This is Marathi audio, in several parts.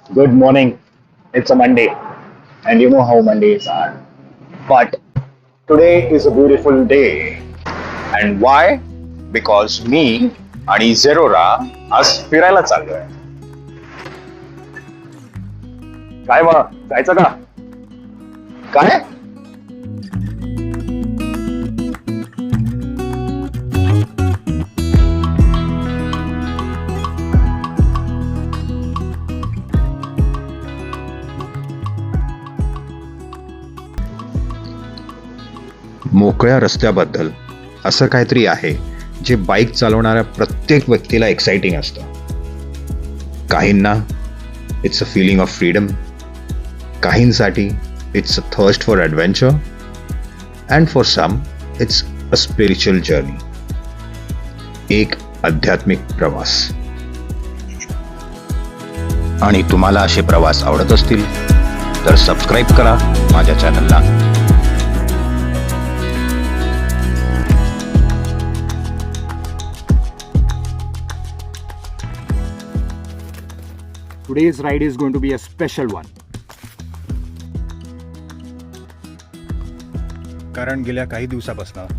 Good morning. It's a Monday, and you know how Mondays are. But today is a beautiful day. And why? Because me आणि झेरोरा आज फिरायला चाललोय. काय मग जायचं का? काय? मोकळ्या रस्त्याबद्दल असं काहीतरी आहे जे बाईक चालवणाऱ्या प्रत्येक व्यक्तीला एक्साइटिंग असतं. काहींना it's a feeling of freedom, काहींसाठी it's a thirst for adventure, and for some it's a spiritual journey, एक आध्यात्मिक प्रवास. आणि तुम्हाला असे प्रवास आवडत असतील तर सबस्क्राईब करा माझ्या चॅनलला. Today's ride is going to be a special one. कारण गेल्या काही दिवसापासून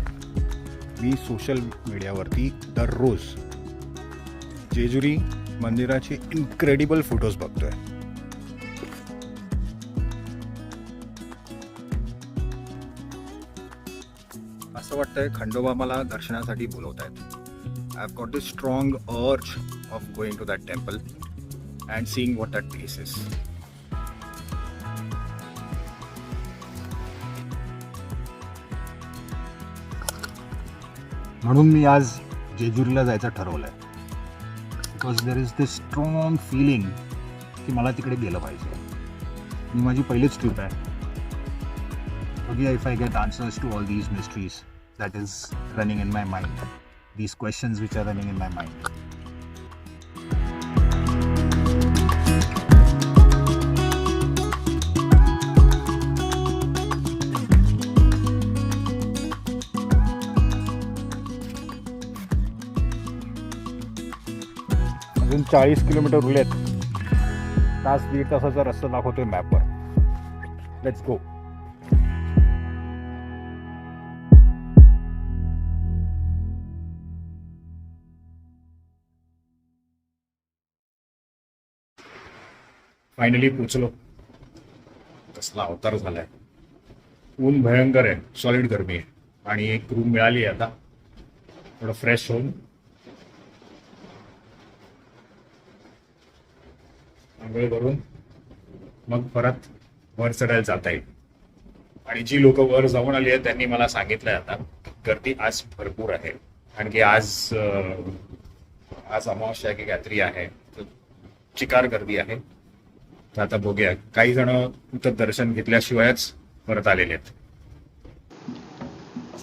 मी सोशल मीडियावरती दररोज जेजुरी मंदिराचे इनक्रेडिबल फोटोज बघतोय. असं वाटतंय खंडोबा मला दर्शनासाठी बोलवत आहेत. I have got this strong urge of going to that temple and seeing what that place is. म्हणून मी आज जेजुरीला जायचं ठरवलंय. Because there is this strong feeling की मला तिकडे गेलं पाहिजे. ही माझी पहिलीच ट्रिप आहे. बघूया if I get answers to all these mysteries that is running in my mind, these questions which are running in my mind. अजून 40 किलोमीटर उरलेत. दीड तासाचा रस्ता दाखवतोय मॅपवर. Let's go. फायनली पोचलो. कसला अवतार झालाय. ऊन भयंकर आहे, सॉलिड गरमी आहे. आणि एक रूम मिळाली आहे आता. थोडं फ्रेश होऊन आंघोळ करून मग परत वर चढायला जाता येईल. आणि जी लोक वर जाऊन आली आहेत त्यांनी मला सांगितलंय आता गर्दी आज भरपूर आहे. कारण की आज अमावस्या की काहीतरी आहे, तर चिकार गर्दी आहे. तर आता बघूया. काही जण इथं दर्शन घेतल्याशिवायच परत आलेले आहेत.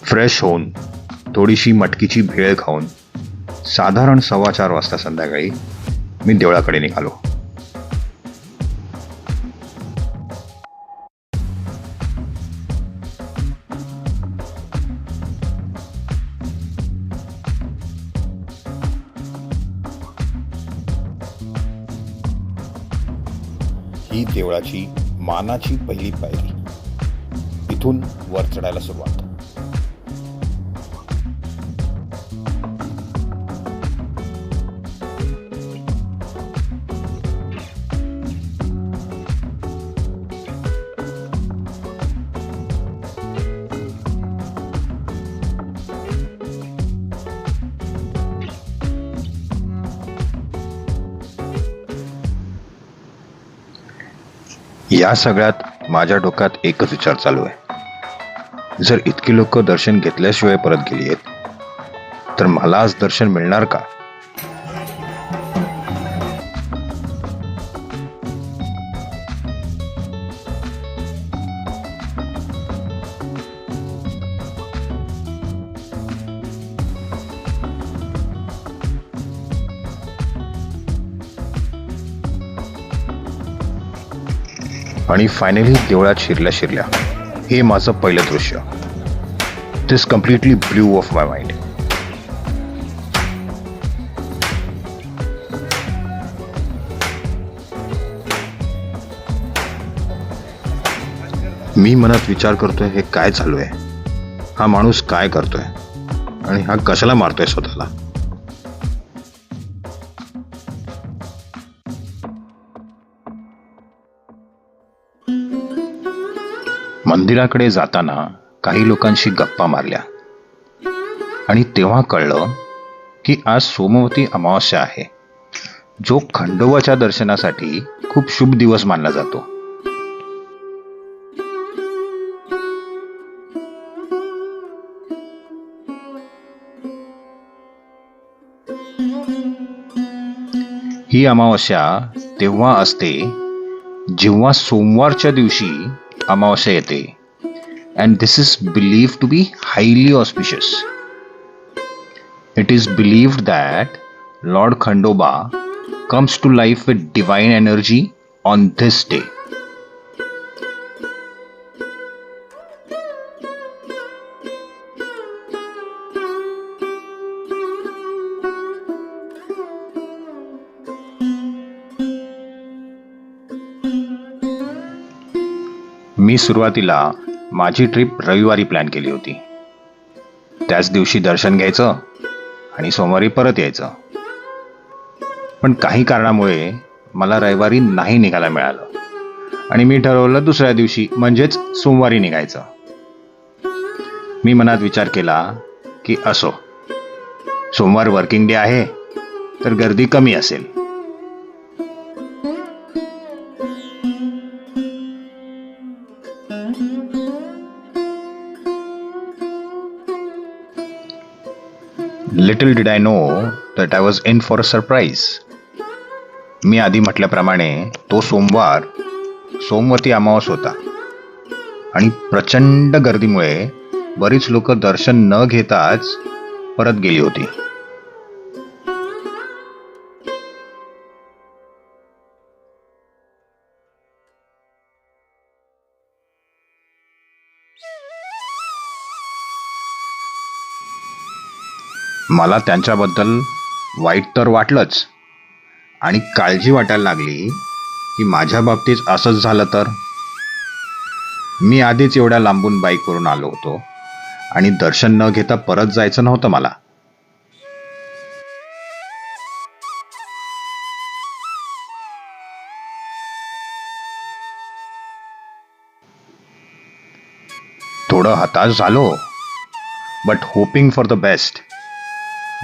फ्रेश होऊन थोडीशी मटकीची भेळ खाऊन साधारण 4:15 वाजता संध्याकाळी मी देवळाकडे निघालो. ही देवळाची मानाची पहिली पायरी. इथून वर चढायला सुरुवात. या सगळ्यात माझ्या डोक्यात एकच विचार चालू आहे. जर इतकी लोक दर्शन घेतल्याशिवाय परत गेली आहेत तर मला आज दर्शन मिळणार का? आणि फायनली देवळात शिरल्या हे माझं पहिलं दृश्य. This completely blew off my mind. मी मनात विचार करतोय हे काय चालू आहे, हा माणूस काय करतोय आणि हा कशाला मारतोय स्वतःला. मंदिराकडे जाताना काही लोकांशी गप्पा मारल्या आणि तेव्हा कळलं की आज सोमवती अमावस्या आहे, जो खंडोबाच्या दर्शनासाठी खूप शुभ दिवस मानला जातो. ही अमावस्या तेव्हा असते जेव्हा सोमवारच्या दिवशी अमावस्या येते. And this is believed to be highly auspicious. It is believed that lord Khandoba comes to life with divine energy on this day. मी सुरुवातीला माझी ट्रिप रविवारी प्लॅन केली होती. त्याच दिवशी दर्शन घ्यायचं आणि सोमवारी परत यायचं. पण काही कारणामुळे मला रविवारी नाही निघायला मिळालं आणि मी ठरवलं दुसऱ्या दिवशी म्हणजेच सोमवारी निघायचं. मी मनात विचार केला की असो, सोमवार वर्किंग डे आहे तर गर्दी कमी असेल. Little did I know that I was in for a surprise. मी आधी म्हटल्याप्रमाणे तो सोमवार सोमवती अमावस होता आणि प्रचंड गर्दीमुळे बरीच लोक दर्शन न घेताच परत गेली होती. मला त्यांच्याबद्दल वाईट तर वाटलंच आणि काळजी वाटायला लागली की माझ्या बाबतीत असंच झालं तर. मी आधीच एवढ्या लांबून बाईकवरून आलो होतो आणि दर्शन न घेता परत जायचं नव्हतं मला. थोडं हताश झालो, but hoping for the best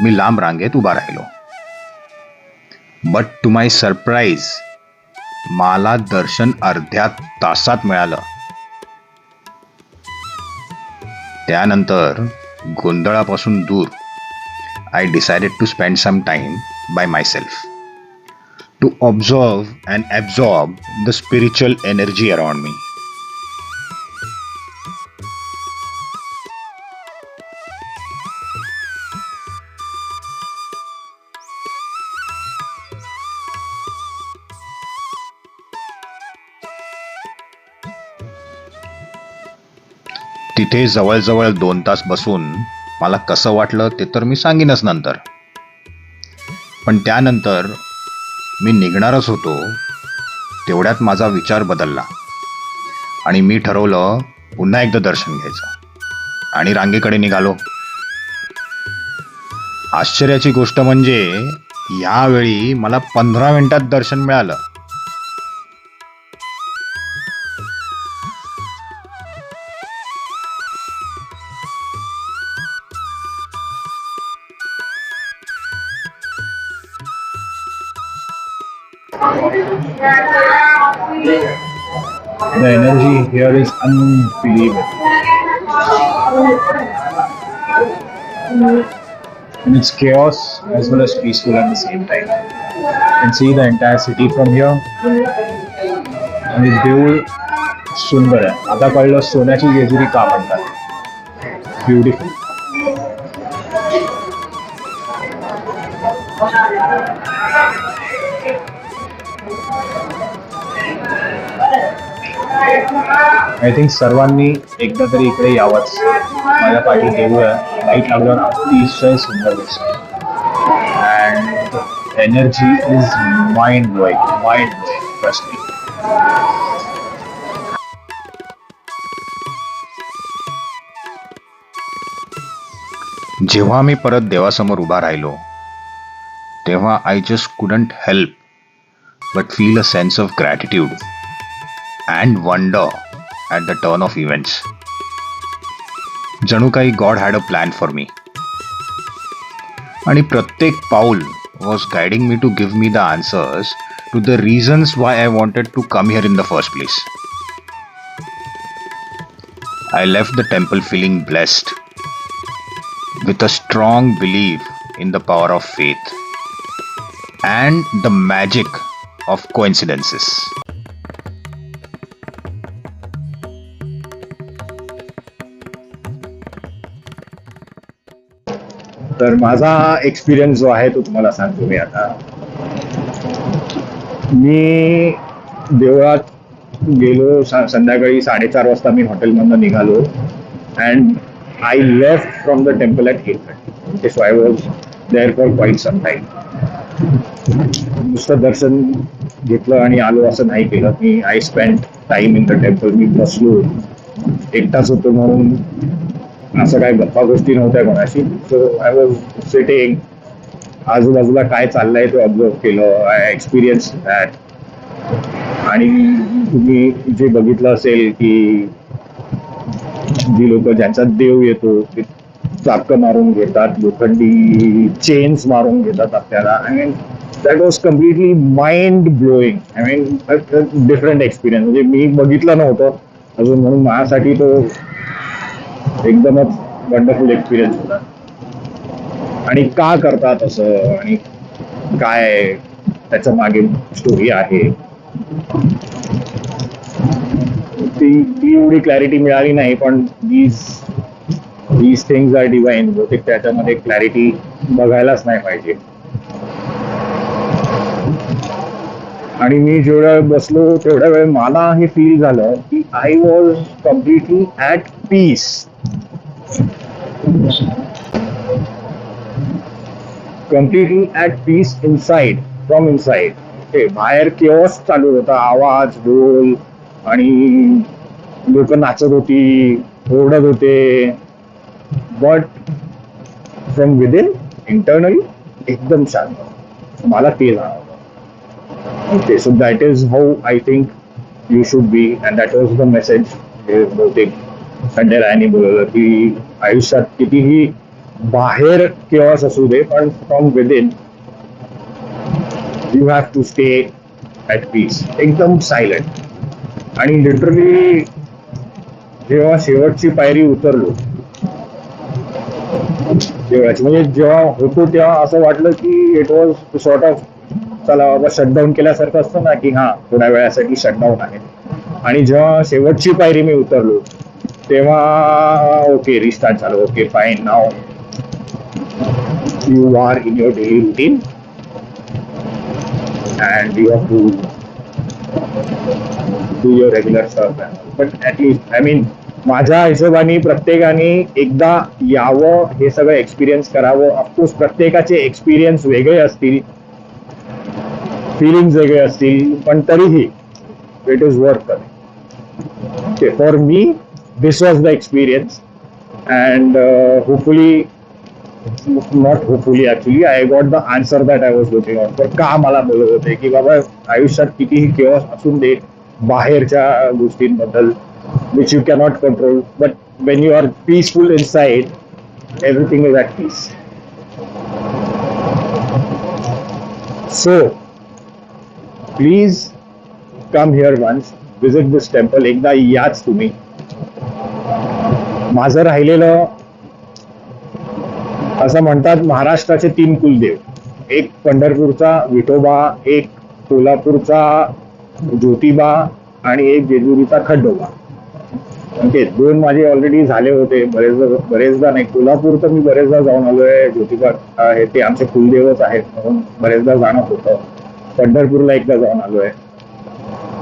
मी लांब रांगेत उभा राहिलो. बट टू माय सरप्राईज मला दर्शन अर्ध्या तासात मिळालं. त्यानंतर गोंधळापासून दूर I decided to spend some time by myself to observe and absorb the spiritual energy around me. तिथे जवळजवळ 2 तास बसून मला कसं वाटलं ते तर मी सांगेनच नंतर. पण त्यानंतर मी निघणारच होतो तेवढ्यात माझा विचार बदलला आणि मी ठरवलं पुन्हा एकदा दर्शन घ्यायचं आणि रांगेकडे निघालो. आश्चर्याची गोष्ट म्हणजे यावेळी मला 15 मिनिटात दर्शन मिळालं. The energy here is unbelievable. And it's chaos as well as peaceful at the same time. You can see the entire city from here. आणि देऊळ सुंदर आहे. आता कळलं सोन्याची जेजुरी का म्हणतात. ब्युटिफुल. आय थिंक सर्वांनी एकदा तरी इकडे यावंच. माझ्या पाठी देऊळ आहे, लाईट लागल्यावर अतिशय सुंदर दिसतं. And energy is mind blowing, trust me. जेव्हा मी परत देवासमोर उभा राहिलो तेव्हा I just couldn't help but feel a sense of gratitude and wonder at the turn of events. जणू काही God had a plan for me आणि प्रत्येक पाऊल was guiding me to give me the answers to the reasons why I wanted to come here in the first place. I left the temple feeling blessed with a strong belief in the power of faith and the magic of coincidences. तर माझा एक्सपिरियन्स जो आहे तो तुम्हाला सांगतो मी आता. मी देवळात गेलो संध्याकाळी 4:30 वाजता मी हॉटेलमधनं निघालो and I left from the temple at 8:30. So I was there for quite some time. नुसतं दर्शन घेतलं आणि आलो असं नाही केलं मी. I spend time in the temple. मी बसलो, एकटाच होतो म्हणून असं काही गप्पा गोष्टी नव्हत्या कोणाशी. सो आय वॉज सिटिंग, आजूबाजूला काय चाललंय ते ऑब्झर्व केलं. I experience that. आणि तुम्ही जे बघितलं असेल की जी लोक ज्यांचा देव येतो ते चापकं मारून घेतात, लोखंडी चेन्स मारून घेतात आपल्याला. I mean that was completely mind blowing. I mean different experience. म्हणजे मी बघितलं नव्हतं अजून म्हणून माझ्यासाठी तो एकदमच वंडरफुल एक्सपिरियन्स होता. आणि का करतात असं आणि काय त्याच्या मागे स्टोरी आहे ती एवढी क्लॅरिटी मिळाली नाही. पण दीज थिंग्स आर डिवाइन. बहुतेक त्याच्यामध्ये क्लॅरिटी बघायलाच नाही पाहिजे. आणि मी जेवढा बसलो तेवढ्या वेळ मला हे फील झालं की I was completely at peace. Completely at peace inside, from inside. बाहेर केओस चालू होता, आवाज, ढोल आणि लोक नाचत होती, ओरडत होते. बट फ्रॉम विदिन इंटरनली एकदम शांत. मला ते जाणवलं. Okay, so that is how I think you should be and that was the message. बहुतेक संजय रायांनी बोलवलं की आयुष्यात कितीही बाहेर केओस असू दे पण from within you have to stay at piece. एकदम सायलेंट. आणि लिटरली जेव्हा शेवटची पायरी उतरलो देवळाची, म्हणजे जेव्हा होतो तेव्हा असं वाटलं की इट वॉज सॉर्ट ऑफ चला बाबा शटडाऊन केल्यासारखं असतं ना की हा थोड्या वेळासाठी शटडाऊन आहे. आणि जेव्हा शेवटची पायरी मी उतरलो तेव्हा ओके रिस्टार्ट झालं. Okay fine, now you are in your daily routine and you have to do your regular stuff. But at least, I mean, माझ्या हिशोबाने प्रत्येकाने एकदा यावं, हे सगळं एक्सपिरियन्स करावं. ऑफकोर्स प्रत्येकाचे एक्सपिरियन्स वेगळे असतील, फिलिंग्स वेगळे असतील, पण तरीही it is worth it. Okay, for me this was the experience and hopefully not hopefully actually I got the answer that I was looking out for. का मला बोलत होते की बाबा आयुष्यात कितीही केओस असून दे बाहेरच्या गोष्टींबद्दल which you cannot control, but when you are peaceful inside everything is at peace. So please come here once, visit this temple. एकदा याच तुम्ही. माझं राहिलेलं असं म्हणतात महाराष्ट्राचे 3 कुलदेव. एक पंढरपूरचा विठोबा, एक कोल्हापूरचा ज्योतिबा आणि एक जेजुरीचा खंडोबा. ओके, 2 माझे ऑलरेडी झाले होते. बरेचदा नाही. कोल्हापूर तर मी बरेचदा जाऊन आलोय. ज्योतिबा आहे ते आमचे कुलदेवच आहेत म्हणून बरेचदा जाणं होतं. पंढरपूरला एकदा जाऊन आलोय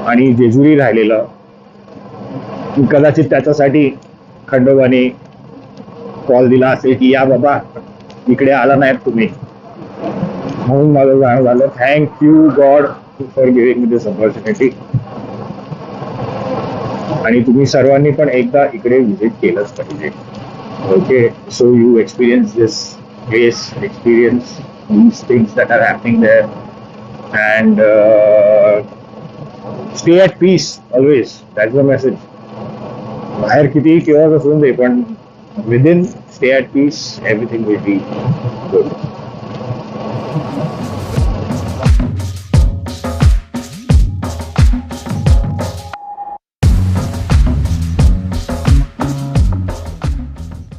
आणि जेजुरी राहिलेलं. कदाचित त्याच्यासाठी खंडोबाने कॉल दिला असेल की या बाबा इकडे आला नाहीत तुम्ही, म्हणून माझं जाणं झालं. Thank you God for giving me this opportunity. आणि तुम्ही सर्वांनी पण एकदा इकडे व्हिजिट केलंच पाहिजे. Okay, so you experience this place, experience these things that are happening there, and stay at peace always. That's the message. बाहेर कितीही केव्हा असून दे पण within stay at peace, everything will be good.